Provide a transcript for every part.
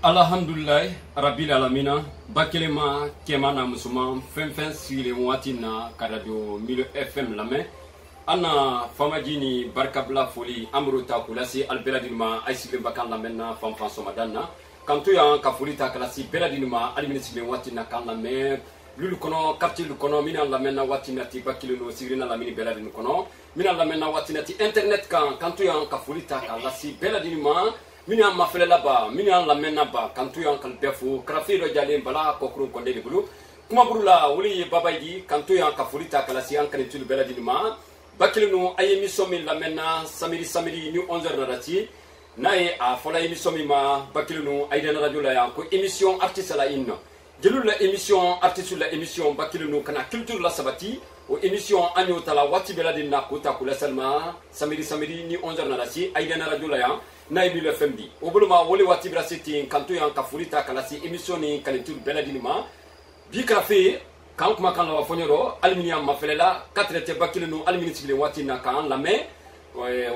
Alhamdulillah rabbil alamina bakelema kemana musulman fenfen sile watina karadio Milo FM lame ana famajini barkabla foli amruta kulasi albeladinma aisile bakan lamena fanfan somadana kanto ya kafulita kalasi beladinma alminisile watina kan lame lulu kono quartier lu kono mina lamena watina ti bakilino sirina lamini beladin kono mina lamena watina ti internet kan kanto ya kafulita kalasi beladinma mina mafele laba mina lamena ba kantu yang kalbefu krafiro jale bala kokru konde bulu kuma burula wuli babaydi kantu yang kafurita kalasi an kanitul beladini ma bakilinu ayemi somi lamena samiri ni 11h narati nae a fola emi somi ma bakilinu ayden radio la yan ko émission artiste la inno jelu la émission artiste la émission bakilinu kana culture la sabati o émission anyo tala wati beladini na kota kula salma samiri ni 11h narati ayden radio la yan nayi Milo FM di obuluma wole wati brasiti kanto yan kafulita kalasi émission ni kalitul beladinima bi krafe kan kuma kan la fonyoro aluminium mafelela 4 te bakilinu aluminium sibile wati na kan la me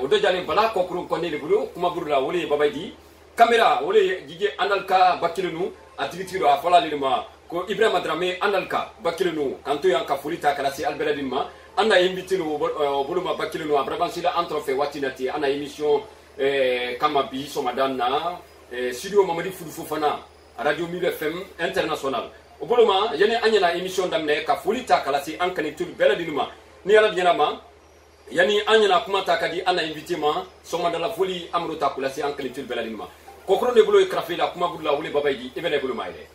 o do jale bala ko kuru ko ne bulu kuma burula wole babaydi camera wole jige analka bakilinu atigitiro afala lima ko Ibrahima Drame analka bakilinu kanto yan kafulita kalasi albeladinima anda invitinu obuluma bakilinu abrabansila antrofe wati nati ana émission kama bi somadana studio Mamadi Fufana radio Milo FM international oboloma yene anyana émission damne ka fulita kalasi ankani tul beladinuma ni ala dinama yani anyana kuma takadi ana invité ma somadala fuli amro takulasi ankani tul beladinuma kokro ne bulo krafila kuma budla wuli babaydi ibene bulo mayde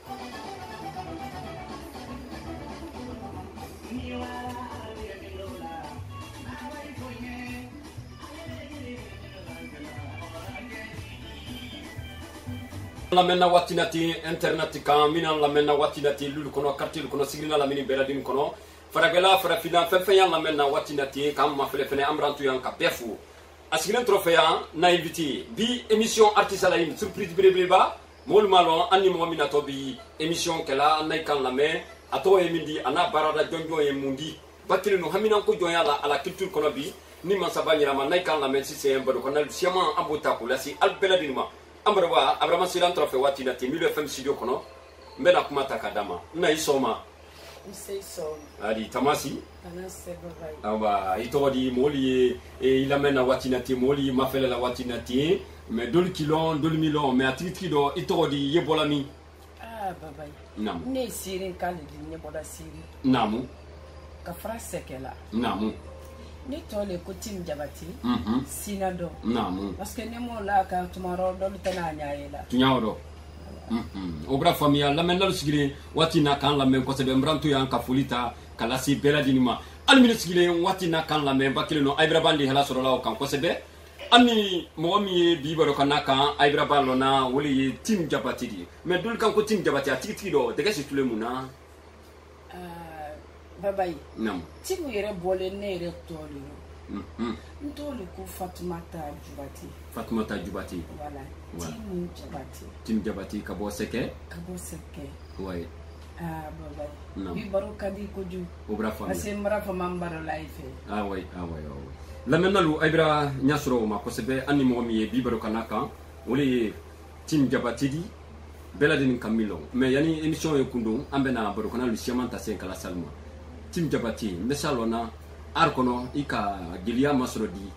la menna watinati internet kan minan la menna watinati lulu kono quartier kono sigrina la mini beladin kono faragala farafina fenfen la menna watinati kam ma fele fene amrantu yan ka befu asiglen trophée na invité bi émission artiste la une surprise breba mol malon anni mo minato bi émission kala nay kan la me ato e mindi ana barada jonjo e mundi bakile no hamina ko jonya la ala culture kono bi ni man sabanyira man nay kan la me si c'est un bodo kono siama ambota ko la si al beladinma ambarwa abrama silan trophée watina ti Milo FM studio kono mbena kuma takadama na isoma adi tamasi awa itodi moli ilamena watina ti moli mafela la watina ti me dol kilon dol milon me atiti do itodi yebolami babay nam ne sirin kale di nyebola siri namu ka frase kela namu ni tole ko tim jabati sinado namu parce que ne mo la ka tumaro do tana nyaayela tunyawdo obra famia la men la sigire watina kan la men ko sebe mbrantu yan ka fulita kala si beladinima almini sigire watina kan la men bakile no aybra bandi hala soro law kan ko sebe ani mo mi bibaro kanaka aybra ballo na woli tim jabati di mais dul kan ko tim jabati atiti do de gasi tule muna babay nam timu yere bole ne yere toli ntoli ku Fatumata Jubati voilà tim jabati kabo seke ouais babay bi baro kadi ko ju obra fami asemra fa mambaro life ouais la menalu aybra nyasro ma ko sebe anni mo mi bi baro kanaka woli tim jabati di beladin kamilo mais yani émission e kundo ambena baro kana lu siamanta sen kala salma tim jabati mesalona arkono ika gilia masro di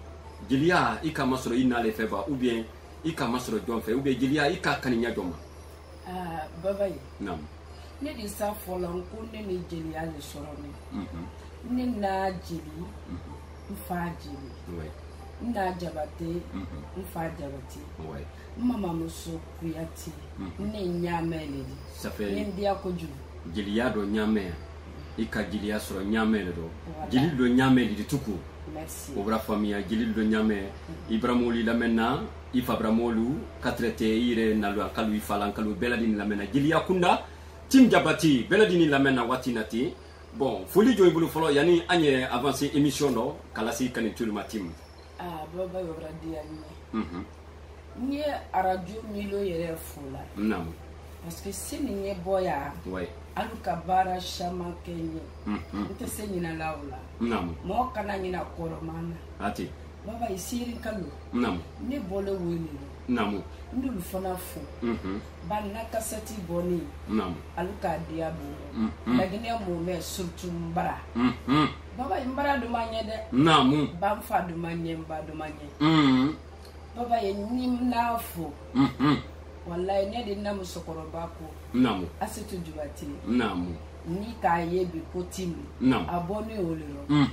gilia ika masro inale feba ou bien ika masro jonfe ou bien gilia ika kaninya joma babay nam ne di sa folon ko ne ni gilia le soroni ni na jili mfa jili ouais na jabate mfa jabati ouais mama muso kuyati ne nyamele ça fait ne dia ko ju jeliya do nyame ika jeliya soro nyame do jeli do nyame di tuku merci obra famia jeli do nyame ibramoli la menna ifabramolu katrete ire nalu akalu ifalan kalu beladini la menna jeliya kunda tim jabati beladini la menna watinati bon foli joy bulu folo yani anye avancer émission do kalasi kanitul matim baba yobra dia ni radio milo yere fola nam parce que c'est ni boya ouais alu kabara shama kenye nte se nyina laula nam mo kana nyina koromana ati baba isiri kalu nam ni bole wini nam ndulu fana fu banna kasati boni nam alu ka diabo lagine mo me surtout mbara baba imbara do manye de nam bamfa do manye mba do manye baba ye nim na fu wallahi ne de nam sokoro bako nam asetu jubati nam ni ka ye bi kotim aboni olero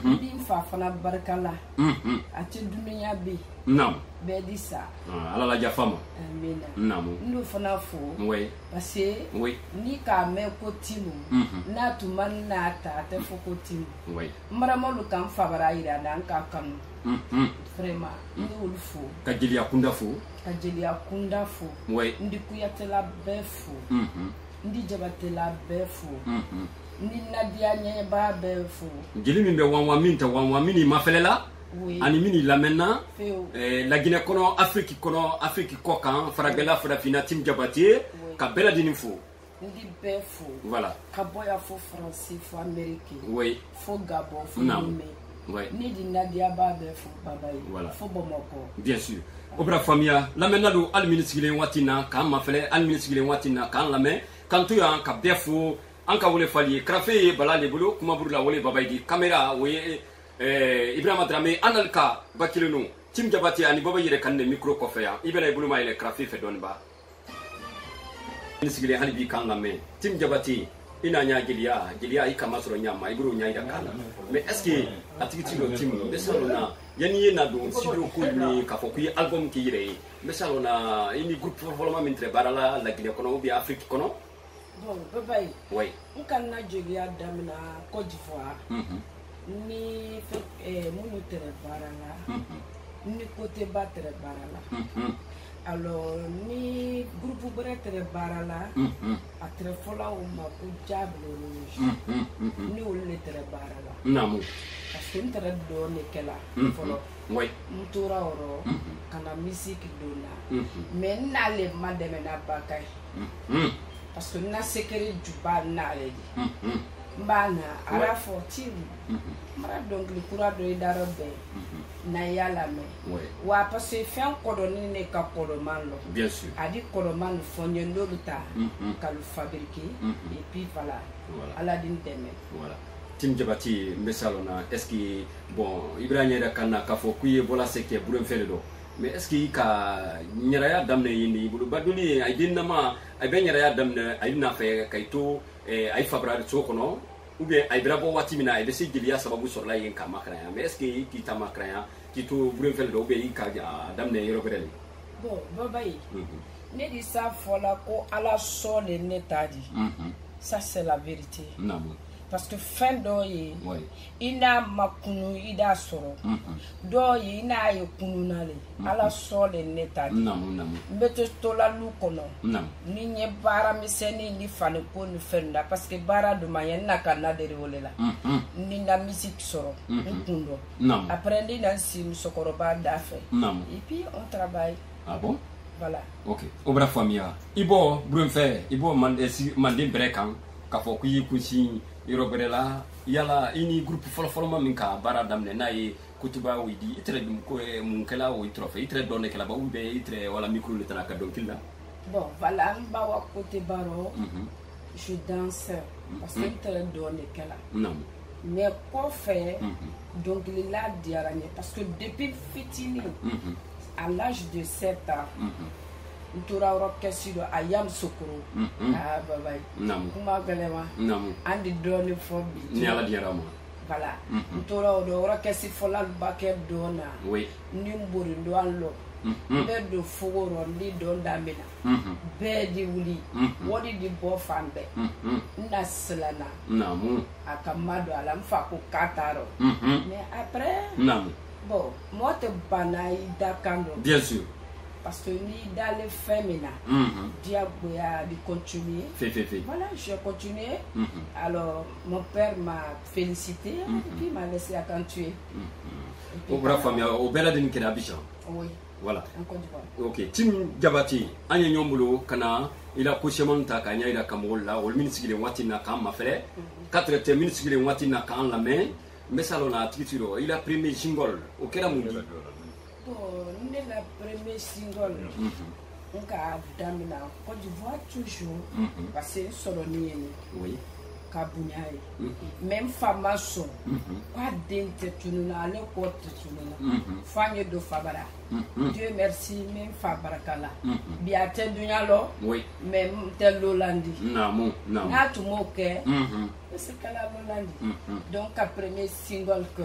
ndi fafana barkala ati dunya bi nam bedisa ala la jafama amina nam ndu fana fo oui parce que oui ni ka me kotim na tuman na ta te fo kotim oui mara molu kan fabara ira dan ka kan vraiment ni ulfo kajili akunda fo kajili akunda fo oui ndi kuyatela befo ndi jabatela befo ndi nadia nye ba befo jeli min be wanwa minta wanwa mini mafelela ani mini lamena la Guinée kono Afrique ko kan faragela fina tim jabati ka bela dini fo ndi befo voilà ka boya fo français fo américain oui fo Gabon fo Niamey oui ni di nadia ba befo babayi voilà fo Bamako bien sûr obra famia lamena do al ministre watina ka mafele al ministre watina kan lame kantu ya ka befo an ka wole fali krafe balale bulu kuma burla wole babayi di camera we Ibrahima Dramé analka bakilenu tim jabati ani baba yire kanne micro ko feya ibere bulu ma ile krafi fe don ba sigile halibi kan lame tim jabati ina nya giliya ikama soro nyama iburu nya ida kana mais est ce que atigiti do tim be salona yani yena do sidro ko ni ka fo ku album ki yire be salona ini groupe voloma min tre barala la Guinée kono bi Afrique kono bon babayi oui nkanna giliya damina Côte d'Ivoire ni munu tere barala ni côté ba tere barala alors ni groupe bere tere barala a tere fola o ma ko jable ni wolle tere barala namu parce que tere do ne kala folo oui mtura oro kana musique dona mais nale mademe na bakay parce que na secret du ba nale mbana ara 14 mara donc le courage de darobe na yala me wa parce que fin kodoni ne ka kolomalo bien sûr adi kolomalo fonye ndoluta ka le fabriquer et puis voilà ala din deme voilà tim jabati mesalona est ce que bon ibrahima da kana ka fo kuye bola seke burum fele do mais est ce que ka nyaraya damne yini bulu baduni ay dinama ay be nyaraya damne ay na fe kayto ay fabrari sokono ou bien ay brabo wati mina ay besi giliya sababu sorla yin kama kraya mais est ce que ki tama kraya ki to burum fele do be ka damne yoro bereli bon babayi ne di sa fola ko ala so le netadi ça c'est la vérité non parce que fin doye ina makunu ida soro doye ina ye kununale ala sole netadi mbeto tola lu kono ni nye bara miseni ni fane ko ni fenda parce que bara do mayen na kana de wolela ni na musique soro nkundo après ni na sim sokoro ba dafe et puis on travaille. Ah bon? Voilà. Ok. Obra famia ibo brunfe ibo mande brekan ka fo ku yikusi iroberela yala ini groupe folo ma min ka bara damne na yi kutuba widi itre dum ko mun kala o trophée itre donne kala ba ube itre wala micro le tanaka donc là bon voilà ba wa côté baro je danse parce que itre donne kala non mais quoi faire donc il là diaranye parce que depuis fitini à l'âge de 7 ans ntura orokesi do ayam sokoro ah baba kuma galema andi doni fobi ni ala diarama voilà ntura do orokesi folal baket dona oui nimbori do anlo bɛɛ don fogoro ni don damina bɛɛ di wuli wari di bɔ fan bɛɛ n na silanna a ka ma don a la n fa ko k'a t'a rɔ mais après bon mɔgɔ tɛ bana i da kan dɔ bien sûr parce que ni dalen fɛn min na diyagoya di continuer voilà j'ai continué alors mon père m'a félicité et puis m'a laissé accentuer o bɔra faamuya o bɛɛ lajɛlen kɛra Abidjan oui voilà en Côte d'Ivoire ok Tim Diabaté an ye ɲɔgɔn bolo ka na i la ko caman ta k'a ɲɛ yira ka mɔgɔw la olu minnu sigilen waati na k'an mafɛlɛ 4 tɛ minnu sigilen waati na k'an lamɛn n bɛ salon na a tigi tiro i la premier single o kɛra mun di bon ne la premier single n ka damina Côte d'Ivoire toujours parce que sɔrɔ ni ye oui ka bonya ye même fa ma sɔn k'a den tɛ tununa ale kɔ tɛ tununa fa n ye do fa bara Dieu merci même fa baraka la bi a tɛ dunya lɔ mais n tɛ lolandi n'a tun m'o kɛ n bɛ se kɛla lolandi donc ka premier single que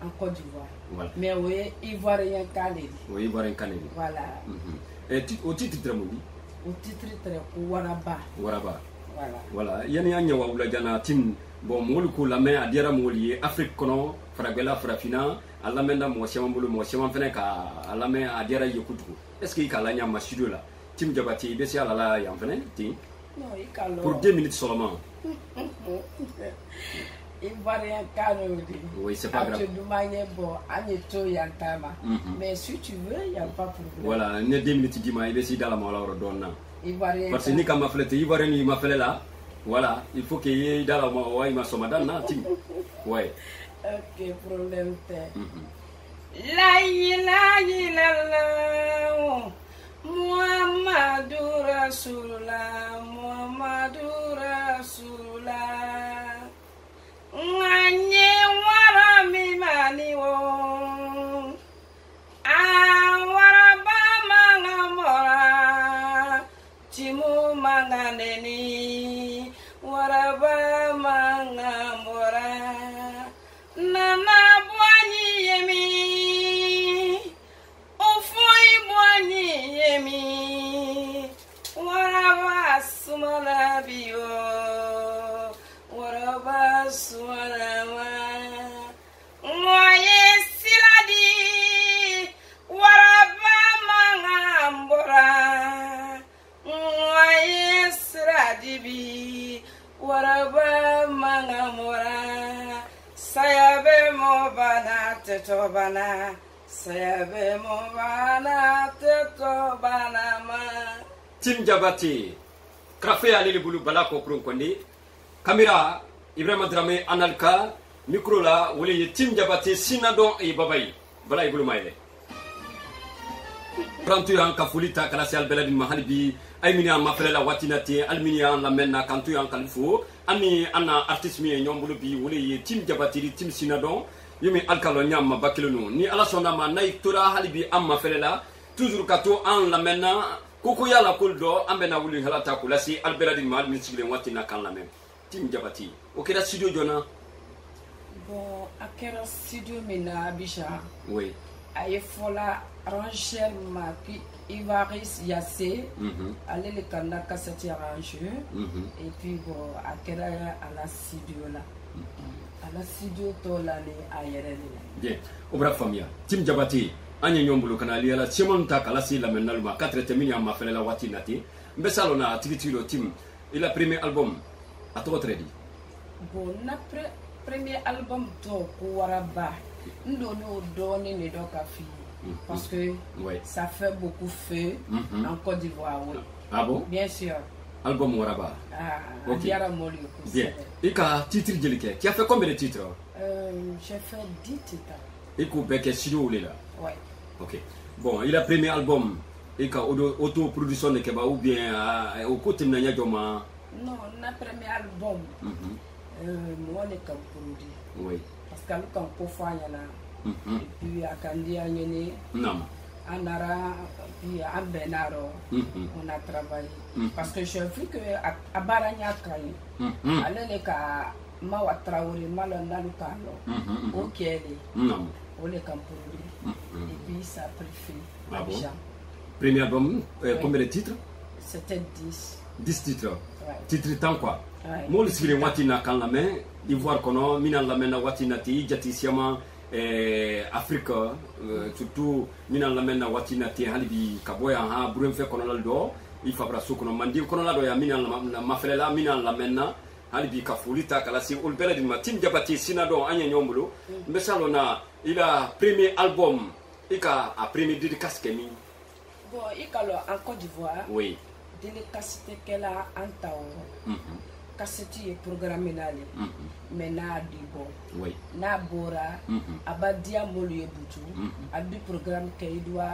en Côte d'Ivoire mais o ye ivoirien kan de di o ye ivoirien kan de di voilà o titre tɛ mun di o titre tɛ ko waraba voilà yani an ɲɛwa wulajana Tim bon mɔgɔlu ko lamɛn a diyara mɔgɔlu ye Afrique kɔnɔ faragɛla farafina a lamɛnda mɔgɔ caman bolo mɔgɔ caman fɛnɛ k'a lamɛn a diyara ye kojugu est ce que i k'a laɲa ma studio la Tim Diabaté i bɛ se a la yan fɛnɛ ten pour 2 minutes seulement ivoirien kan o di oui c'est pas grave a tɛ duman ye bon an ye to yan ta ma mais si tu veux y a pas problème voilà ne 2 minutes di ma i bɛ s'i da la mɔgɔ la yɔrɔ dɔɔnin na parce que ni ka mafɛlɛ tɛ ivoirien ni mafɛlɛ la voilà il faut que ye da la wa ima somadan na Tim ouais ok problème tɛ la ilaha illallah Muhammadu Rasulullah Muhammadu Rasulullah nganye wara mi mani wo awara ba mangamora Timu manganeni waraba mangamora nana bwani yemi ofoi bwani yemi waraba sumala biyo waraba sumala ngoye siladi waraba mangambora dibi waraba mangamora sayabe mo bana tetobana sayabe mo bana tetobana ma Tim Diabaté krafe ale bulu bala ko kron konde kamera Ibrahima Dramé analka micro la wole ye Tim Diabaté sinadon e babay bala bulu mayle prantu an kafulita kala sal beladi mahalibi ay mini an mafele la watinati almini an la menna kantu an kalifo ani ana artiste mi nyombulu bi wole ye Tim Diabaté Tim sinadon yumi alkalo nyam bakilonu ni ala sona ma nay tora halibi am mafele la toujours kato an la menna koko yala kuldo ambena wuli halata kulasi albeladi mal min sigle watina kan la men Tim Diabaté o kera studio jona bon akera studio mina Abidjan oui aye fola arrangeur ma qui Ivaris Yassé aller le canal cassette arrangeur et puis bon akera à la studio là à la studio to la le ayere bien obra famia Tim Diabaté anya nyombulu kana liala simonta kala si la menaluma 4 temini amma fele la watinati mbesalona tigitilo Tim il a premier album à toi très dit bon na premier album to ko waraba ndo no donné ne do ka fi parce que ça fait beaucoup feu en Côte d'Ivoire oui. Ah bon bien sûr album waraba ok bien et ka titre jelike tu as fait combien de titres j'ai fait 10 titres et ko beke studio là ouais ok bon il a premier album et ka auto production ne keba ou bien au côté na joma non na premier album moi le kam produit oui parce que le kan ko fanya na et puis akandi anyene non anara puis ambenaro on a travaillé parce que j'ai vu que à Baranya Kaye allez ka mawa traoré malonda lukalo okele non on le kan produit Et puis ça a pris fin. Ah bon? Premier album, combien de titres? C'était 10. 10 titres. Ouais. Titres tant quoi? Moi, le sigre watina kan la main, Ivoire kono, mina la main na watina ti, jati siama Afrique, surtout mina la main na watina ti halibi kaboya ha burem fe kono laldo, il fabra su kono mandi kono la do ya mina la mafelela mina la main na halibi kafulita kala si ul beladi ma tim jabati sinado anya nyombulo, mbesalo na ila premier album ika a premier dédicace kemi. Bon, ikalo en Côte d'Ivoire. Oui. Dédicace qu'elle a en taon. Cassette est programmée nali. Mais na dibo. Oui. Na bora. Abadia molu butu. Abi programme qu'elle doit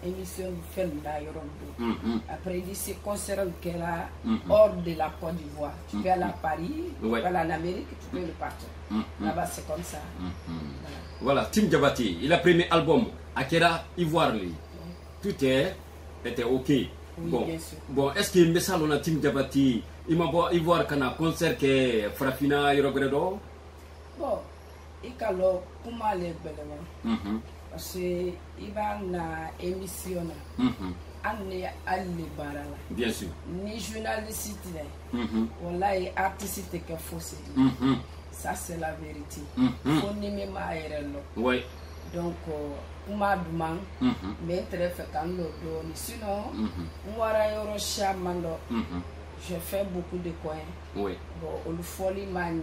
émission film na yorombo. Après il dit concert qu'elle a hors de la Côte d'Ivoire. Tu peux aller à Paris, tu peux aller en Amérique, tu peux le partir. Là-bas c'est comme ça. Voilà, Tim Diabaté, il a premier album Akera Ivoire lui. Tout était ok. Oui, bon, bien sûr. Bon, est-ce que message on a Tim Diabaté, il m'a beau Ivoire kana concert que Frafina Yorogredo? Bon, il a le kuma le belema. Parce que il va na émission na. Anne alle barala. Bien sûr. Ni journaliste wallahi artiste que fausse. Ça c'est la vérité. Faut ni même aérelo. Oui. Donc kuma duman mais très fait quand le don sinon wara yoro chamando. Je fais beaucoup de coins. Oui. Bon, le folie man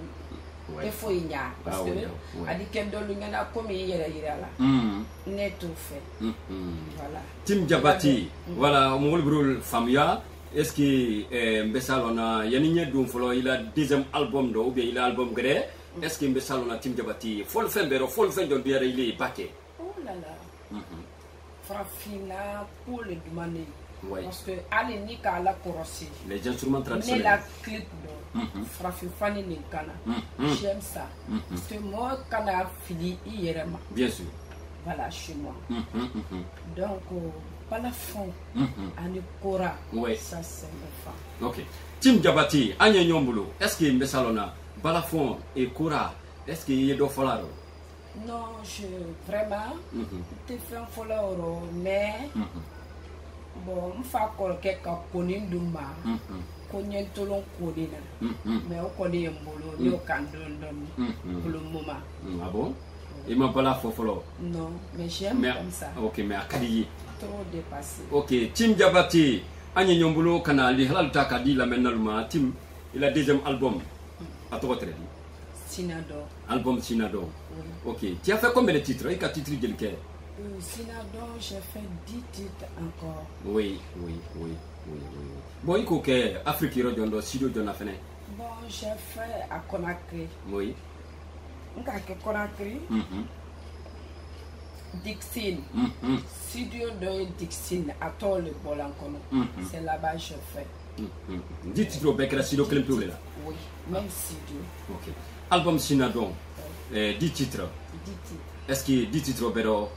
il faut y a parce que a dit qu'elle donne l'ungana comme il y a là. N'est tout fait. Voilà. Tim Diabaté, voilà, mon brûle famia. Est-ce que Mbessalona Yaninya Doum Folo il a deuxième album ou bien il a album gré? Est-ce que Mbessalona Tim Diabaté faut le faire de bien il est paquet? Oh là là. Frafina pour le demander. Oui. Parce que allez ni qu'à la corosser. Les instruments traditionnels. Mais la clip Frafifani ni kana. J'aime ça. Parce que moi quand a fili hier. Bien sûr. Voilà chez moi. Donc balafon ani kora. Oui. Ça c'est le fan. Ok. Tim Diabaté, Anya Nyombulo, est-ce que Mbessalona balafon et kora, est-ce qu'il y a d'autres follow? Non, je vraiment te fais un follow mais bon, je fais quelques connes de ma connes tolon codina mais au connaît un boulot ni au candon pour le moment. Ah bon? Il m'a pas la follow? Non, mais j'aime comme ça. Ok, mais à Kadi. Trop dépassé. Ok, Tim Diabaté, Anya Nyombulo, Kanali, Halal Takadi, la Menalma, Tim, il a deuxième album. À toi, très bien. Sinado. Album Sinado. Oui. Ok. Tu as fait combien de titres? Et quel titre de lequel? Sinado, j'ai fait 10 titres encore. Oui. Bon, il faut que Afrique Rodondo, Sido Jonafene. Bon, j'ai fait à Conakry. Oui. À Conakry. Dixine. Studio de Dixine, à toi le Bolancono. C'est là-bas que je fais. 10 titres au bec, la Sido Clemplou là. Oui, même studio. Ok. Album Sinadon, 10 titres. 10 titres. Est-ce que 10 titres au béro?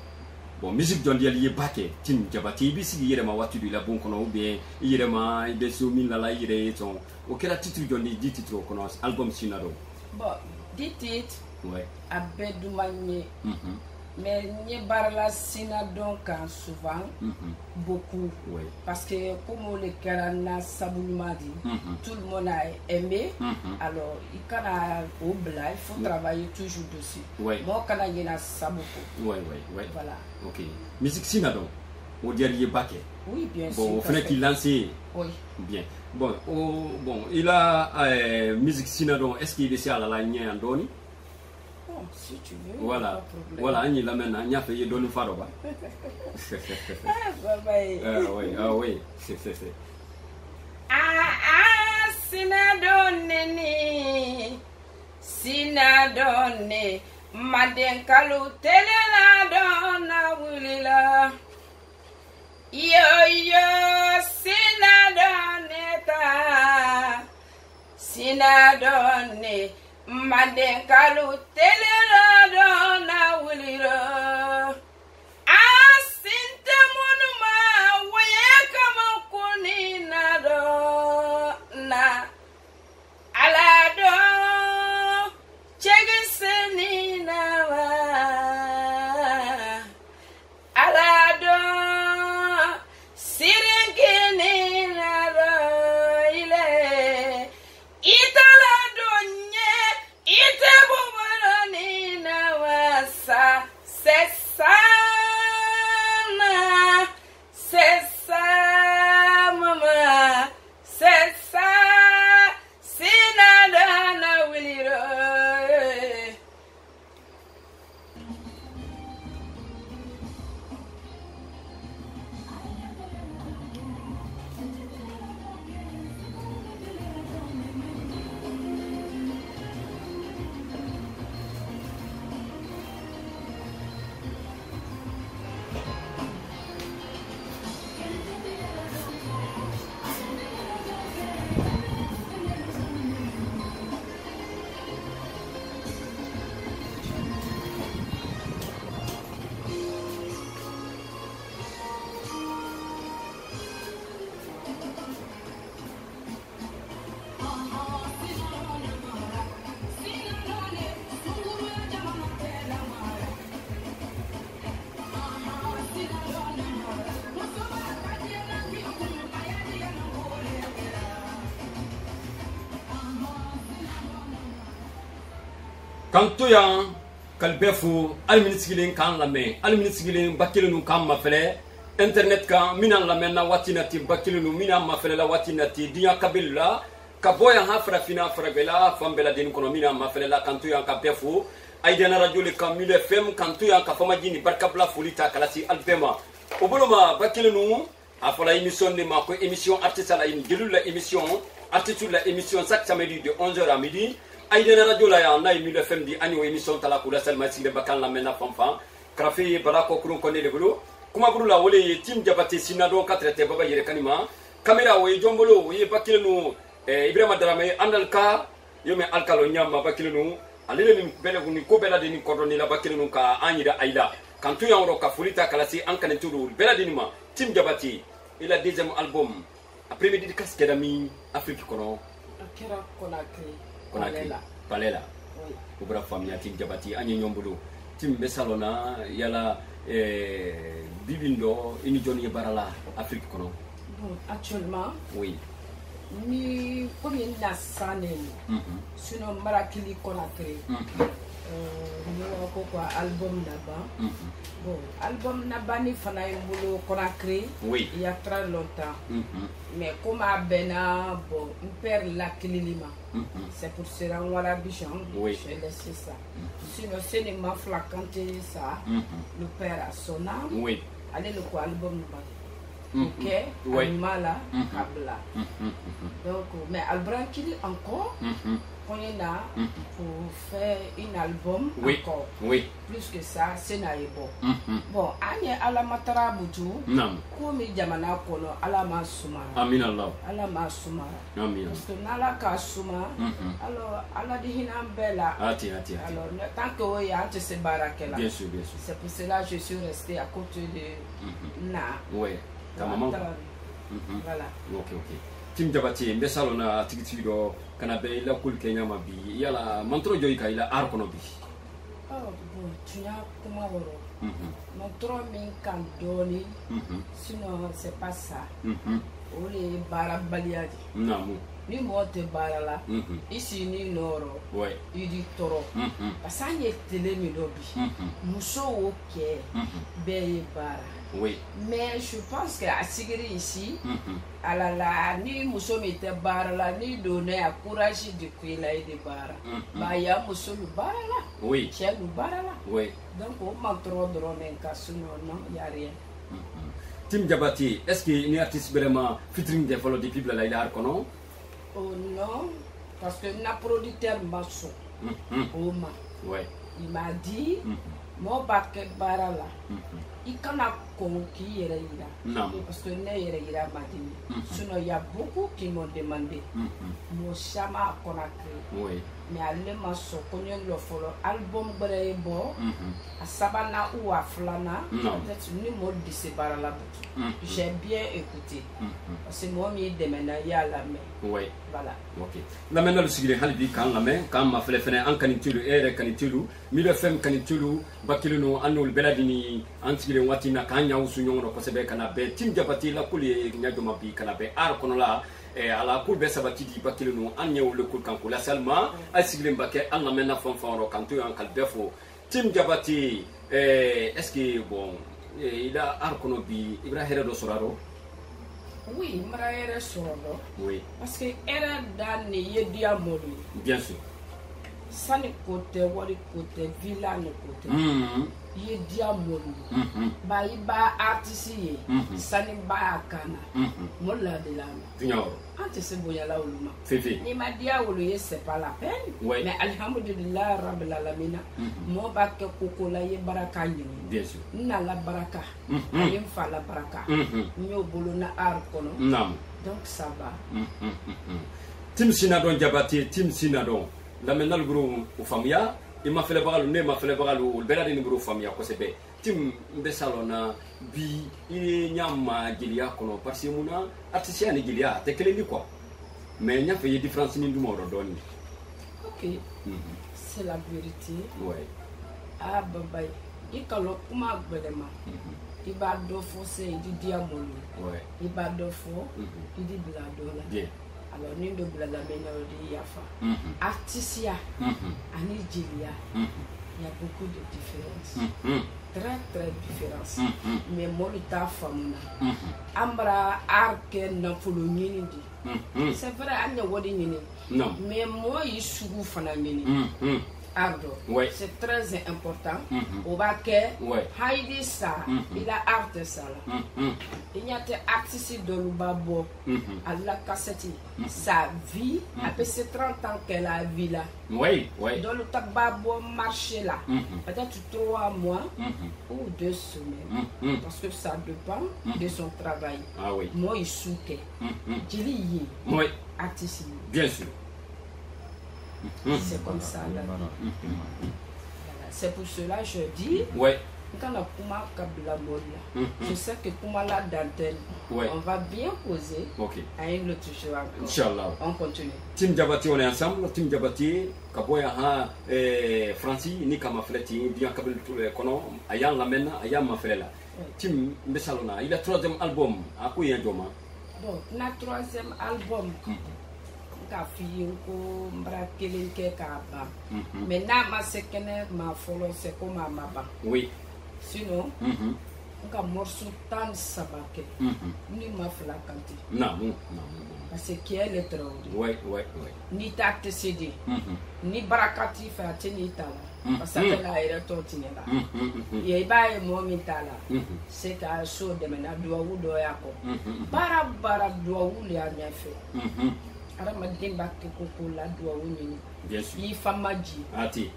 Bon, musique d'un dialier baquet, Tim Diabaté, il y a ma voiture de la bonne qu'on ou bien, il y a ma idée sur mille la il est son. Ok, la titre d'un 10 titres au album Sinadon. Bon, 10 titres. Ouais. À Bedoumagné. Mais n'y barla Sinadon quand souvent beaucoup. Oui. Parce que comme le Karana Saboulima dit, tout le monde a aimé. Alors, il faut travailler toujours dessus. Oui. Moi, quand il y a Saboko. Oui. Voilà. Ok. Musique Sinadon, au dialier baquet. Oui, bien sûr. Bon, au fait qu'il lance. Oui. Bien. Bon, il a musique Sinadon, est-ce qu'il est à la ligne en Doni? Si tu veux, voilà, voilà, il a maintenant, il a fait donner Faroba. Oui, c'est. Sinadone, Madenkalu, Telela, Donna, Willila. Yo, Sinadone, Madenkalu, Telela, Donna, Willila. Asinte Monuma, Wayakama Kunina, Donna. Alado, Chegasenina, kanto yan kalbefu alminisigilen kan lamɛ alminisigilen bakilenu kan mafɛlɛ internet kan mina lamɛnna waati nati bakilenu mina mafɛlɛla waati nati diɲa kabili la ka bɔ yan ha farafina farabɛla fan bɛɛ lajɛlen kɔnɔ mina mafɛlɛla kanto yan ka bɛɛ fo aidana radio le kan mille fm kanto yan ka fama jini barkabla foli ta kalasi albema o bolo ma bakilenu a fɔla émission de ma ko émission artiste la ini jelu la émission artiste la émission chaque samedi de 11h à midi aidana radio la ya na mille fm di ani o émission tala ko la salma sile bakan la mena fanfan krafi bala ko kurun ko ne le bolo kuma bulu la wole tim jabate sinado ka traité baba yere kanima camera o jombolo o ye bakilenu ibrahima darame andal ka yome alkalo nyama bakilenu alele ni bele ni ko bela de ni cordoni la bakilenu ka anyida aida kantu ya ro ka fulita kalasi an kan tudu bela de ni ma tim jabate il a deuxième album après midi dédicace kedami afrique kono akira konakri palela oui ubra famia tim jabati anye nyombulu tim besalona yala bibindo ini joni barala afrique kono bon actuellement oui ni comme il n'a sané sinon marakili konakri nous quoi album là-bas bon album nabani fana ymbolo konakri oui il y a très longtemps mais comme à Bena bon on perd la kililima c'est pour cela on la bichon oui je laisse ça sinon c'est ne m'a flaquanté ça le père a son âme oui allez le quoi album ok animala kabla donc mais albranquili encore on est là pour faire un album encore plus que ça c'est naïbo bon anye ala matara butu comme jamana kono ala masumara amin allah ala masumara amin parce que nala ka suma alors ala di hinam bella ati alors tant que ya te se barakela bien sûr c'est pour cela je suis resté à côté de na ouais ta maman voilà ok tim jabati mbesalona tigiti do kana be la kul kenya mabi yala mantro joy ka ila ar kono bi oh bon tu n'as comment woro mantro min kan doni sinon c'est pas ça o le bara baliadi namu ni mote bara la ici ni noro ouais idi toro pasanye tele mi lobi muso o ke be bara oui mais je pense que à Sigiri ici la ni muso mete bara la ni donner à courage de kuila et de bara ba ya muso lu bara la oui chez lu bara la oui donc on m'a trop drôle en cas non y a rien tim jabati est-ce que ni artiste vraiment featuring de follow depuis la ila kono oh non parce que na producteur maso ma ouais il m'a dit mo bakke bara la ikana konki yere ira parce que ne yere ira madini sinon il y a beaucoup qui m'ont demandé mo chama konakri oui mais alle maso konyo lo folo album bare bo asabana ou aflana peut-être ni mo dise bara la j'ai bien écouté parce que moi mi demanda ya la mais oui voilà ok la maintenant le sigile halbi kan la mais kan ma fele fene an kanitulu ere kanitulu milo fem kanitulu bakilunu anul beladini antigile watina kanya usunyono ko sebe kana be tim jabati la kuli nyajo mabi kana be ar kono la ala kul be sabati di bakilunu an nyaw le kul kan ko la salma asigile mbake an la mena fanfan ro kanto an kal defo tim jabati est-ce que bon il a ar kono bi ibrahima do soraro oui maraere soraro oui parce que era dan yedi amoli bien sûr sani côté wali côté villa no côté yedi amoli ba iba artiste sani ba kana molla de la tignoro ante se boya la uluma fifi ni ma dia wulu c'est pas la peine mais alhamdulillah rabbil alamin mo ba ke koko la ye baraka ni bien sûr na la baraka ayem fa la baraka nyo bolo na ar kono nam donc ça va tim sinadon jabati tim sinadon la menal guru o famia e ma fele bagalu ne ma fele bagalu belade ni guru famia ko sebe tim be salona bi e nyama gilia kono parce que muna artiste ni gilia te kele ni quoi mais nya fait différence ni nduma ro doni ok c'est la vérité ouais ah baba ikalo kuma gbedema iba do fo se di diamolo ouais iba do fo di bladola bien alors ni do bla la de yafa artisia ani jilia il y a beaucoup de différences très différences mais moi le ta famna ambra arke na fulu nyini di c'est vrai anya wodi nyini non mais moi il sugu fana nyini ardo c'est très important au baquet Heidi ça il a art ça là il y a des artistes de l'ubabo à la cassette sa vie après ces 30 ans qu'elle a vu là dans le tababo marché là peut-être 3 mois ou 2 semaines parce que ça dépend de son travail moi il souke jili artiste bien sûr. C'est comme ça. C'est pour cela que je dis, quand la Kuma Kabila Moria, je sais que Kuma la dentelle, on va bien poser à une autre chose encore. Inch'Allah. On continue. Tim Jabati, on est ensemble. Tim Jabati, Kaboya Francis, ni kama fleti, bien Kabil Kono, Ayan Lamena, Ayan Mafrela. Tim Messalona, il a 3e album. À quoi il y a un doma? Bon, notre 3e album. Ka fi ko mbra kelen ke ka ba mais na ma sekene ma folo se ko ma ba sinon ka morceau tan sabake ni ma fla kanti parce que elle est trop ni ta tcd ni barakati fa tini tala parce que la era totine la ye ba e mo mi tala c'est ka so de mena do wu do yako bara do wu le anya fe Arama demba koko la doa wuni. Bien sûr. Il famaji. Ati.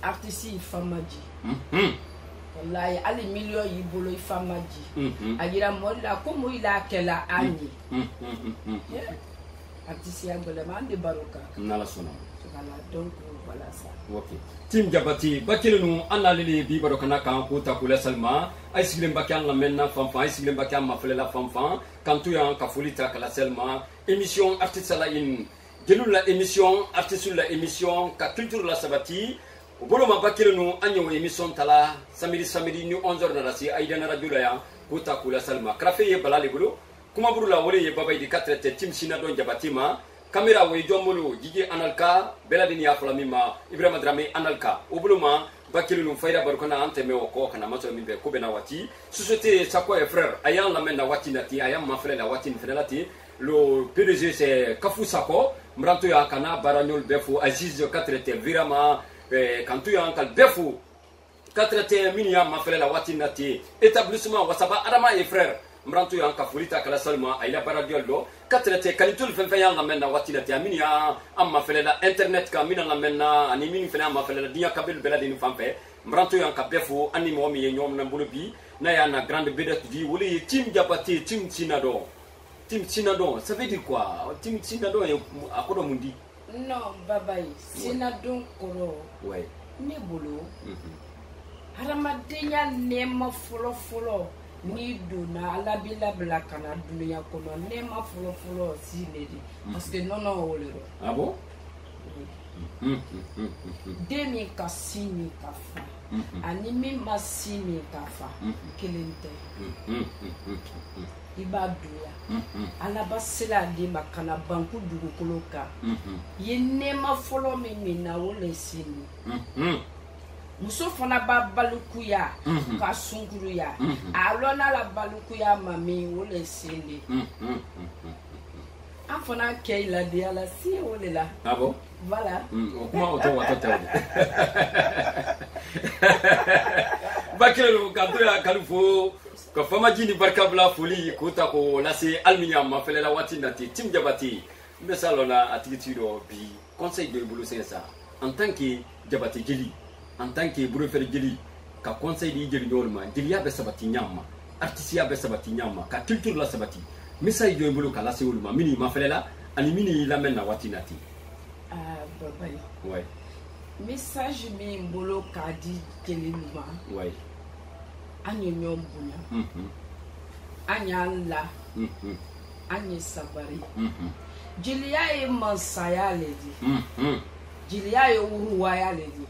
Artiste famaji. Wallahi ali million yi bolo famaji. Agira mola como il a kela ani. Artiste angole mande baroka. Nala sona. Voilà donc voilà ça. OK. Tim Jabati bakilenu analili bi barokana kan ko takula salma ay siglem bakan la menna fanfan ay siglem bakan ma flela fanfan kantu ya ka folita kala selma émission artiste la in gelu la émission artiste la émission ka culture la sabati bolo ma bakilenu anyo émission tala samedi ni 11h na rasi ay dana radio ya ko takula salma krafe ye balale bolo kuma buru la wole ye babay di 4 tim sina don Jabati ma Kamera wo jomolo jige analka beladini ya flamima Ibrahima Drame analka obuluma bakilunu fayda barkona anteme ko kana maso mimbe ko bena wati société sakwa et frère ayant la mena wati nati ayant ma frère la wati nfelati le PDG c'est Kafu Sako mranto ya kana baranyol befu Aziz 4T virama kantu ya ankal befu 4T minia ma frère la wati nati établissement wasaba adama et frère mranto ya anka fulita kala salma ayla baradiol do 4T kalitul fen ya la menna watina ti aminia amma felela internet ka mina la menna ani min fena amma felela dia kabel beladini fampe mranto ya anka befu ani mo mi nyom na bulubi na ya na grande vedette di woli Tim Jabati Tim Sinado ça veut dire quoi Tim Sinado e akodo mundi non babai Sinado koro ne bolo haramadenya nema folo ni dona ala bila bla kana dunia kono nema folo si lady parce que non olero ah bon demi kasini kafa animi masini kafa kelente ibaduya ala basela di makana banku dugu koloka ye nema folo mimi na ole sini muso fana ba balukuya ka sunkuruya alona la balukuya mami wole sindi an fana ke la dia la si wole la ah bon voilà comment on doit attendre bakelo kanto ya kalufo ko fama jini barkabla foli ko ta ko lase aluminium ma fele la wati ndati Tim Jabati mesalona atitude bi conseil de bulu ça en tant que Jabati Jeli en tant que brefere jeli ka conseil di jeli norma jeli ya be sabati nyama artiste ya be sabati nyama ka culture la sabati message do mbulu kala se ulma mini ma felela ani mini la menna watinati baba message mi mbulu ka di jeli luma anye nyombunya anya la anye sabari jeli ya e mansaya ledi Jilia yo uruwa ya ledi.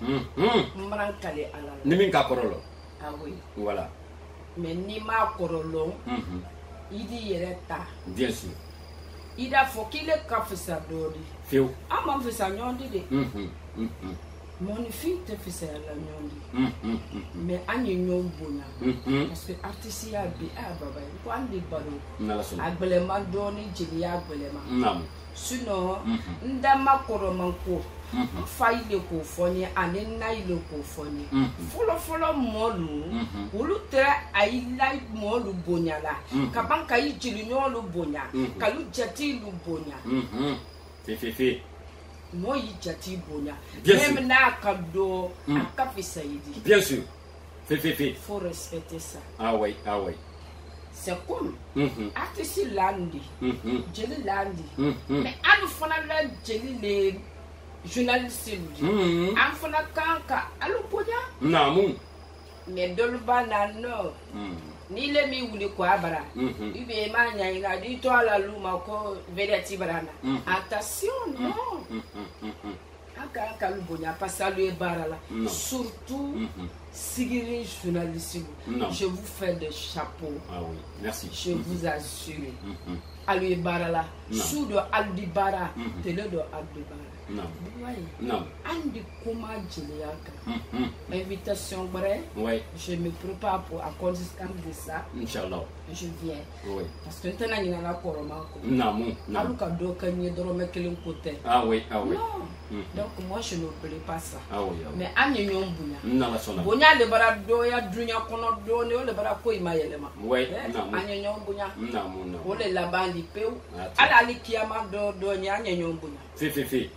Mran kale ala. Ni min ka korolo. Ah oui. Voilà. Mais ni ma korolo. Idi yereta. Bien sûr. il a faut qu'il est café d'ori. Féo. Ah, mon fils a nyondi de. Mon fils te fait la nyondi. Mais anye nyom bona. Parce que artiste a bi baba. Quoi les ballons. Agbelema doni jeli agbelema. Nam. Sinon, ndama koromanko. Faile ko foni ane naile ko foni. Folo molu. Ulu tere aila molu bonya la. Kabanka yi jeli nyolu bonya. Kalu jati lu bonya. Féféfé. Moi yi jati bonya. Même na kado akafi saidi. Bien sûr. Féféfé. Faut respecter ça. Ah oui, ah oui. C'est comme artiste landi. Jeli landi. Mais anu fona la jeli le journaliste lui. An fona kanka alu bonya. Namu. Mais dolba na no. Ni le mi wuli ko abara. Ibe ma nya ina di to ala luma ko vedeti barana. Attention non. Aka lu bonya pas lu barala. Surtout sigiri journaliste. Je vous fais des chapeaux. Ah oui, merci. Je vous assure. Alu barala. Sous de Aldi Bara, télé de Aldi Bara. Non. Oui. Non. Andi comment Djeliaka. Invitation vrai. Oui. Je me prépare pour à cause de ça. Inch'Allah. Je viens. Oui. Parce que maintenant il y a la corona. Non. Aluka do kanye dorome kelen côté. Ah oui, ah oui. Non. Donc moi je n'oublie pas ça. Ah oui. Mais anye nyom bunya. Non la sona. Bunya le bara do ya dunya kono do ne le bara ko imayelema. Oui. Non. Anye nyom bunya. Non. Ole la bandi peu. Ala li kiyama do nya anye nyom bunya. Féféfé.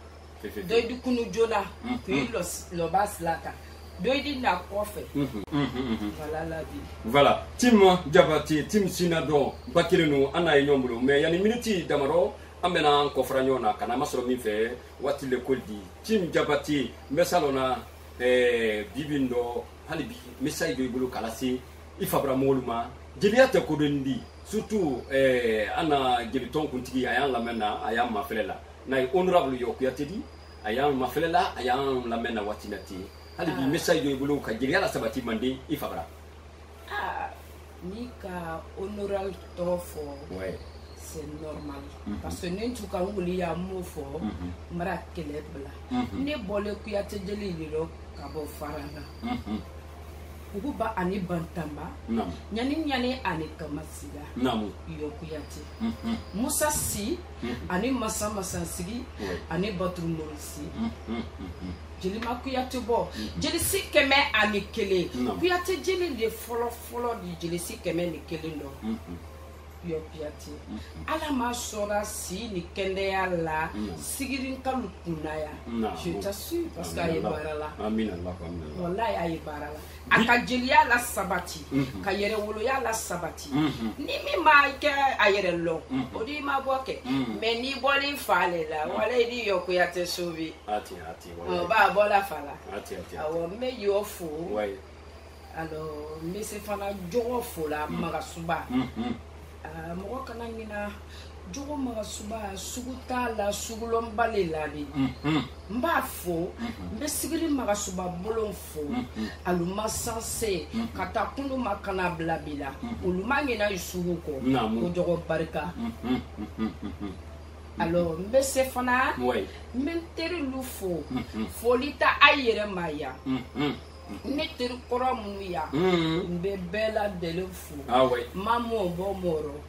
Doidi kunu jona, puis le bas laka. Doidi na kofe. Voilà la vie. Voilà. Tim Jabati, Tim Sinado, Bakirino, Anna Yombulo, mais yani minute damaro, amena kofranyona, kana masoro mife, wati le koldi. Tim Jabati, mesalona, bibindo, halibi, mesai do ibulu kalasi, ifabra moluma, jeliate kodendi, surtout, Anna Geliton kuntigi, ayan lamena, ayan mafelela. Na honorable yokuyatedi ayam mafelela ayam lamena watinati hali bi message do bulu ka jiri ala sabati mandi ifabra ni ka honorable tofo ouais c'est normal parce que n'entu ka nguli ya mofo mara kelebla ne bole kuyatedi lilo ka bo faranga Uba ani bantamba nyani ani kamasiga yokuyati Musa si ani masa sigi ani batru morisi jeli makuyati bo jeli si keme ani kele kuyati jeli de folo di jeli si keme ni kele ndo yokuyati ala ma sora si ni kende ala sigirin kalu kunaya je t'assure parce que ayi barala amin Allah wallahi ayi barala aka jeliya la sabati ka yere wolo ya la sabati ni mi ma ke ayere lo odi ma boke mais ni boli fale la wala di yokuyati sobi ati ba bola fala ati awo me yo fo ouais alors me se fana jogo fo la magasuba mo kana ngina jogo magasuba suguta la sugulon balela bi mba fo mbe sigiri magasuba bolon fo aluma sanse kata kundu makana blabila uluma ngina isugu ko ko jogo barika alors mbe se fana menteri lu fo folita ayere maya ne teri kora munu ya mbe bela delefu mamo bomoro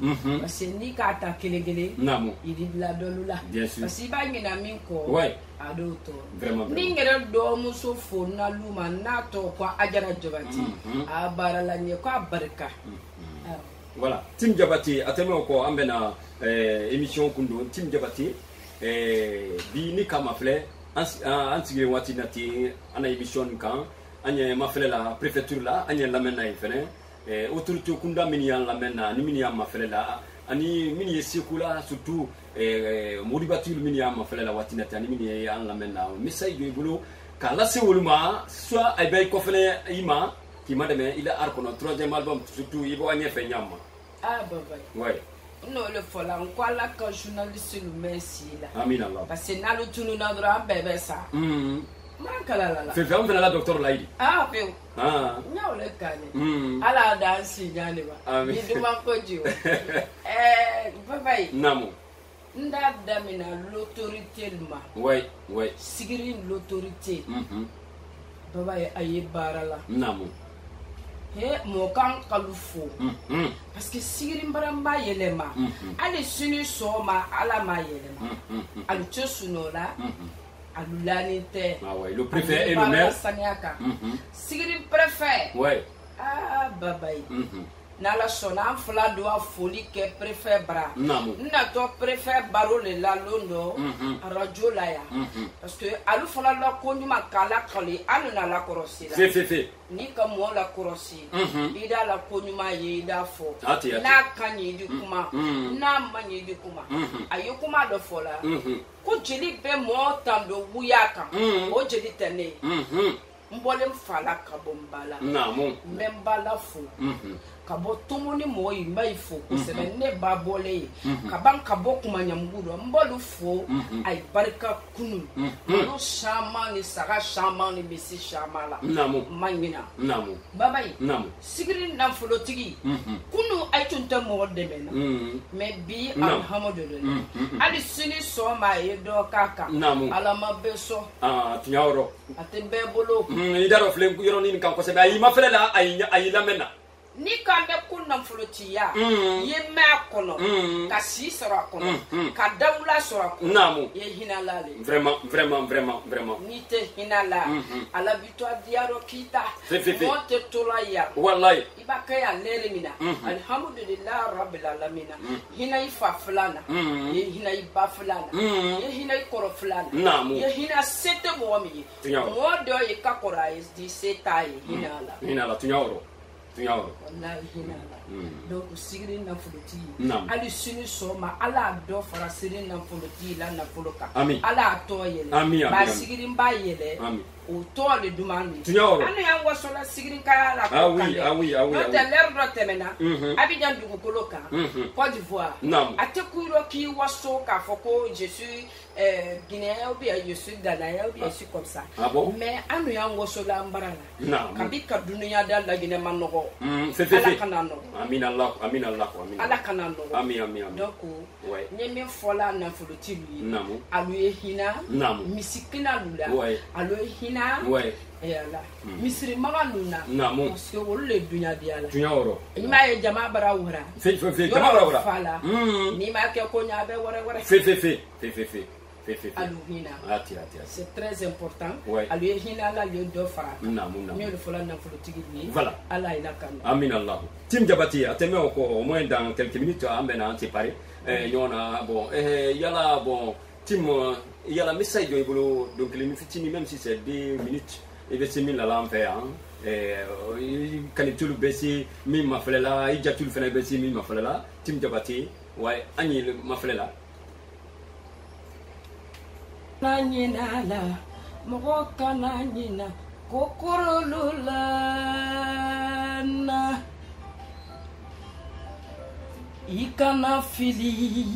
parce ni ka ta kelegele idi bla dolula parce ba ngina min ko adoto ni ngere do muso fo na luma na to ko ajara jabati abara la nye ko barka voilà Tim Jabati atemo ko ambena émission kundo Tim Jabati bi ni kama fle antigre wati nati ana émission kan anya mafele la préfecture la anya lamena ifene autorité kunda minian lamena ni minian mafele la ani mini sekula surtout modibatul minian mafele la watinata ani mini an lamena message du boulot ka la sewulma soit ay bay ko fele ima ki madame il a arkono 3e album surtout ibo anya fe nyama baba ouais no le fola on la ka journaliste le merci la amin Allah parce que na lu tunu na dra bebe sa Mankalala. Fait faire la docteur Laïdi. Peu. Non, le calme. À la danse, il y a pas. Il demande pas Dieu. Papa. Namo. nda damina l'autorité ma ouais sigiri l'autorité baba ya aye barala namu he mo kan kalufo parce que sigiri mbaramba yelema ali sunu soma ala ma yelema ali tsunola alulanite ah ouais le préfet et le maire sigiri préfet ouais ah baba nala sona fla do afoli ke préfet bra na to préfet baro le la londo radio la ya parce que alu fla la konjuma kala kali anu na la korosi la fait ni comme on la korosi ida la konjuma ye ida fo na kanyi di kuma na manyi di kuma ayukuma do fola ko jeli be mo tando buyaka o jeli tene mbole mfala kabombala mbala fo kabo tomoni moyi mai fo ko sebe ne ba bole kaban kabo kuma nyamgudo mbolu fo ay barka kunu no shama ni saga shama ni bisi shama la mangina babai sigiri na folotigi kunu ay tunta mo demena me bi alhamdulillah ali sini so ma e do kaka ala mabeso tinyawro atembe bolo idaro flem yoro ni kan ko sebe ay mafela ay lamena ni kambe kunna flotiya yemme akono ka si sara akono ka dawla sara akono namu ye hinalale vraiment ni te hinala ala bitwa diaro kita monte tolaya wallahi ibaka ya lere mina alhamdulillah rabbil alamin hina ifa fulana ye hina iba fulana ye hina ikoro fulana ye hina sete bomi modo ye kakora is di setai hinala tunyawro wallahi hinala donc sigiri na foloti ali sunu soma ala do fara sigiri na foloti la na foloka ala to yele ba sigiri mba yele o to le dumani anu ya wasola sigiri kaya la ah oui no te ler do temena Abidjan du koloka Côte d'Ivoire ate kuiro ki waso ka foko je suis guinéen ou bien je suis ghanéen ou bien je suis comme ça mais anu ya wasola mbarala kabika dunia dal la Guinée manogo ala kanano amin Allah ala kanano amin donc nyeme fola na foloti lui alu hina misikina lula alu hina yala misri magaluna parce que wolle dunya diala ima ye jama bara wura jama bara wura fala ni ma ke ko nya be wara fait aluhina c'est très important aluhina la le do fara mieux le fola na folotigi ni voilà ala ila kan amin Allah Tim Diabaty ateme ko au moins dans quelques minutes amena séparé yona bon yala bon Tim yala message do ibolo donc les fitini même si c'est 2 minutes et bien c'est min la lampe kan tulu besi mi maflela ija tulu fena besi mi maflela Tim Diabaty ouais ani maflela nanyina la mogo kananyina kokorolula na ikana fili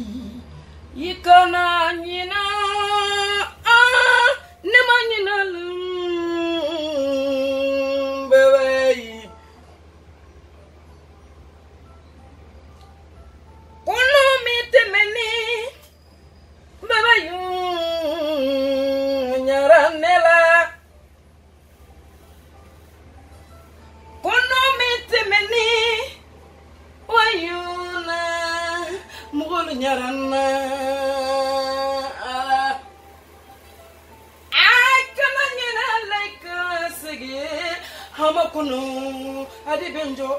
ikana nyina ne manyina bebe kono mitemeni bebe nyaranela kono mitemeni wayuna mugol nyarana akana nyina like sige hamakunu adi benjo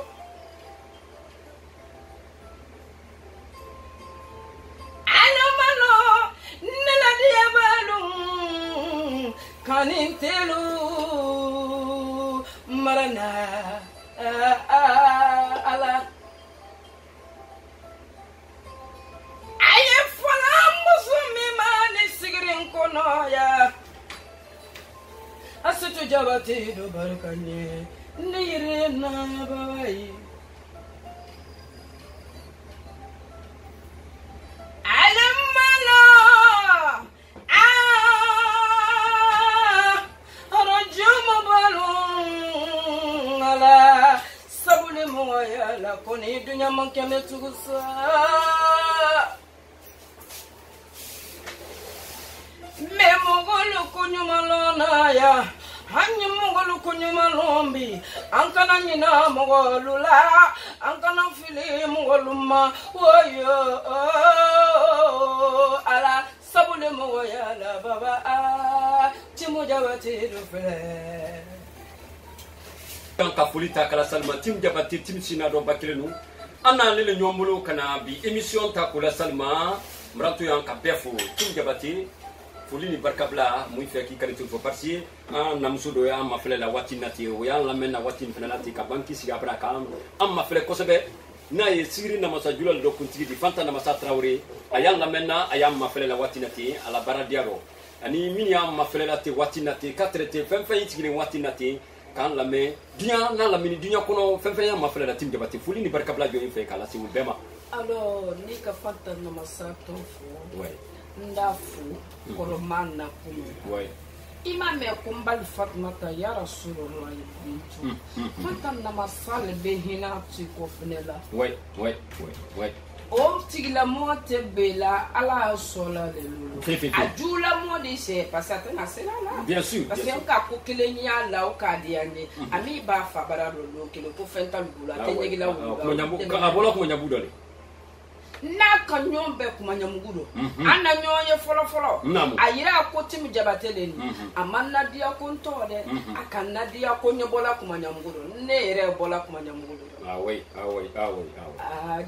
kanintelu marana ala aye fala musumi mani sigirin kono ya Astou Diabaty do barkane nire na bayi la koni dunya manke metugusa kunyumalona ya hanyi mongolu kunyumalombi ankana nyina mongolula ankana fili mongoluma woyo ala sabule moya la baba timu jabati rufle ka polita kala salma tim jabati tim sina do bakilenu ana lele nyomulo kana bi émission ta kula salma mrantu yan ka befo tim jabati fulini barkabla muy feki kalitu fo parsi na musudo ya ma fele la watinati o ya la menna watin fenalati ka banki siga braka amma fele kosobe na ye siri na masajula do kuntigi fanta na masa trawre ayan la menna ayam ma fele la watinati ala baradiaro ani mini am ma fele la te watinati katrete fenfe yitigi watinati kan la me dunya na la mini dunya kono fenfe ya ma fele la tim jabati fulini barkabla jo infe kala si bema alors ni ka fanta na masa tofu ouais ndafu koromana kumi ouais ima me kumbal fatmata ya rasulullah bintu fatan na masal behina ti ko fenela ouais o tigla mote bela ala sola de lulu ajula modi se pasata na sela la bien sûr parce que ka ko kilenya la o ka diane ami ba fa bara lulu kilo ko fenta lulu la tenyegila lulu ko nyabu ka bola ko nyabu dole na ka nyombe kuma nyamugudo ana nyonye folo ayira ko timu jabatele ni amanna dia ko ntode akanna dia ko nyobola kuma nyamugudo ne ere bola kuma nyamugudo oui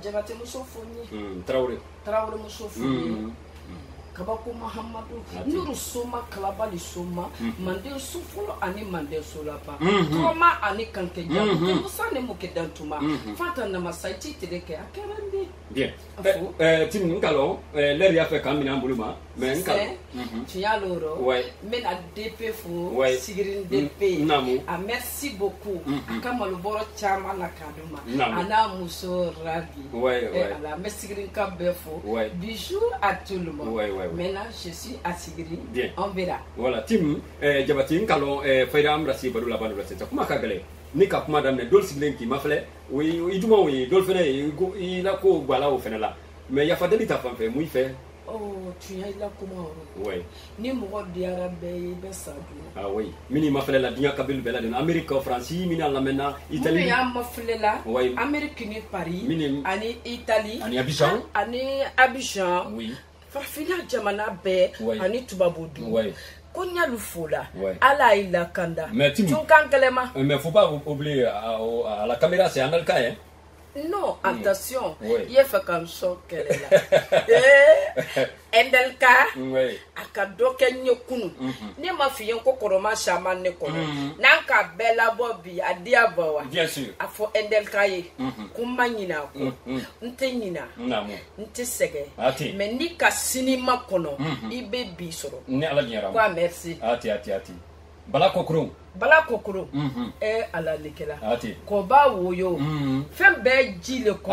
jabate musofoni Traoré musofoni kabako Muhammadu nuru soma kalabali soma mande sufolo ani mande solapa koma ani kanke jabu musa ne mukidantuma fata na masaiti tileke akerande bien tim ngalo leri afa kamina mbuluma mais ngalo tialoro men a DP fo sigirin DP merci beaucoup akamalu boro chama na kaduma ana muso radi ala mesigirin kabefo bijou à tout le monde maintenant je suis à Sigiri bien on verra voilà tim jabati ngalo fayda amrasi badula badula c'est kuma kagale ni ka kuma damne dol siglenki mafle wi iduma wi dol fene ila ko bala o fene la mais ya fadeli ta fam fe muy fe tu y a la comment ni mo diara be sadu oui mini mafle la dunya kabil bela de Amerique France mini la mena Italie ya mafle la Amerique ni Paris ani Italie ani Abidjan oui farfina jamana be ani tubabodu konya lufola ala ila kanda tunkankelema mais faut pas oublier à la caméra c'est en cas hein non attention il fait comme ça qu'elle est là endelka akadoke nyekunu ni ma fiyen kokoroma shaman ne kono nanka bela bobi adia bawa bien sûr afo endelka ye kumanyina ko ntenyina nte sege mais ni ka sinima kono ibe bi soro ni ala nyara quoi merci ati bala kokoro ala lekela ko ba woyo fembe jile ko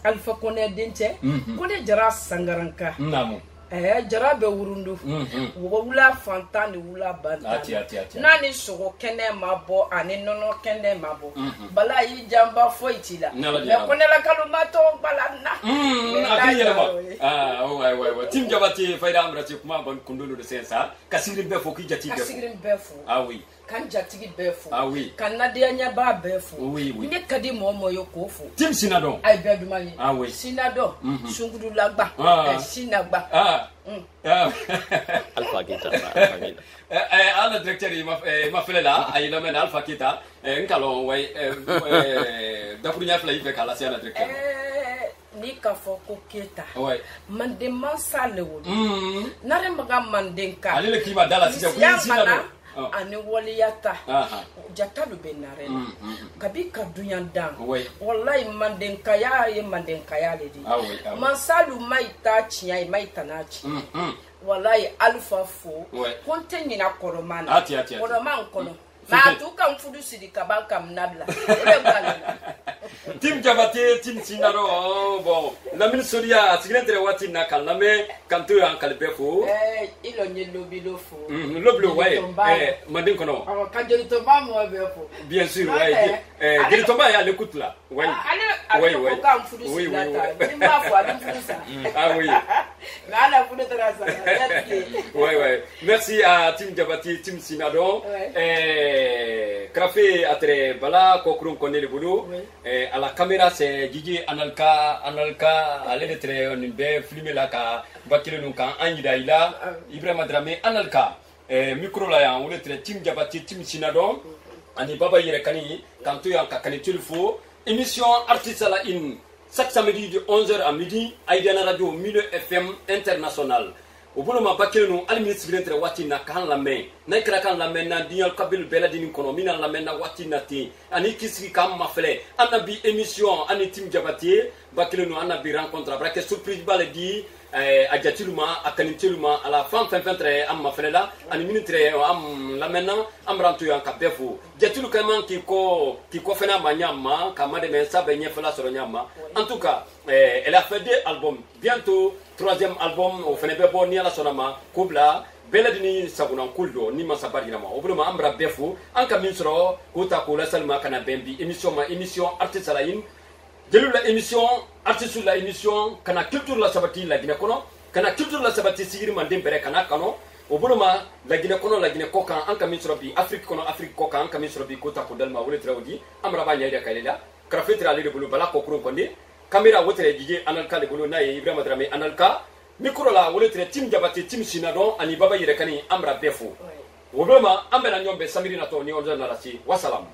alfa kone denche kone jara sangaranka jara be wurundu wula fantani wula banta nani sogo kene mabo ani nono kene mabo bala yi jamba foitila me kone la kalumato balana ouais tim jabati fayda amrati kuma ban kundulu de sensa kasirin be fo ki jati be fo oui kan jatigi befo oui kan nadia nya ba befo oui ne kadi momo yokofo tim sinado ay bedumani oui sinado sungudu lagba sinagba Alpha Kita ala directeur ma fele la ay la men Alpha Kita ngalo way dafunya fla yife kala si ala directeur ni ka fo ko Kita mande masale wo nare maga mandenka ale le kiba dala si ko sinado ani waliyata jatalu benare kabi kadunya dan wallahi mandenkaya ye mandenkaya le di mansalu maita chiya maita na chi wallahi alfa fo konte nyina koromana koroman kono ma tu kan fudu sidi kaban kam nabla Tim Jabate, Tim Sinaro, bon, la Minsoria, Signatre Watina, Kalame, Kantu en Calpefo. Il en est l'obilofo. Le bleu, ouais, Madinkono. Quand je ne tombe pas, moi, bien sûr, ouais. Je tombe à l'écoute là. Oui, oui, oui. Oui, oui. Ah oui. Oui, oui. Merci à Tim Jabati, Tim Sinado. Krafé Atre Bala, Kokrum connaît le boulot. À la caméra, c'est Gigi Analka, allez de très on est filmé là, Bakile Nunka, Angidaïla, Ibrahim Drame, Analka. Micro là, on est très Tim Jabati, Tim Sinado. Ani Baba Yerekani, quand tu as un faux. Émission Artiste à la In, chaque samedi de 11h à midi, Aïdiana Radio 1000 FM International. Au bout de ma bac, nous allons ministre Watina kan la main. Naikra kan la main, Dial Kabil Beladin Konomina la main Watinati, Anikisi kam mafele, Anabi émission, Anitim Jabati, Bakileno Anabi rencontre, braquet surprise baladi. Adjatiluma, Akanitiluma, à la fin, am mafela, à une minute, am la maintenant, am rentu en capefou. Jatilu Kaman qui fait la maniama, Kamade Mensa, Benyefela sur Nyama. En tout cas, elle a fait 2 albums. Bientôt, 3e album, au Fenebebo, Niala Sonama, Kubla. Beladini Sabunan Kuldo, Nima Sabarinama, Obroma Ambra Befu, Anka Minsro, Kota Kola Salma Kana Bembi, émission Artiste à la In. La émission, artiste la émission, kana culture la sabati la Guinée kono, kana culture la sabati sigiri mandem bere kana kano, oboloma la Guinée kono la Guinée koka anka misrobi Afrique kono Afrique koka anka misrobi kota kodalma wole traudi, amraba nyaida kalela, krafetra le bulu bala kokro konde, caméra wotre DJ analka le bulu na Ibrahim Drame analka, micro la wole tre Tim Jabati Tim Sinado ani baba yere kani amra befu. Oboloma ambela nyombe samiri na to ni onza narasi, wassalam.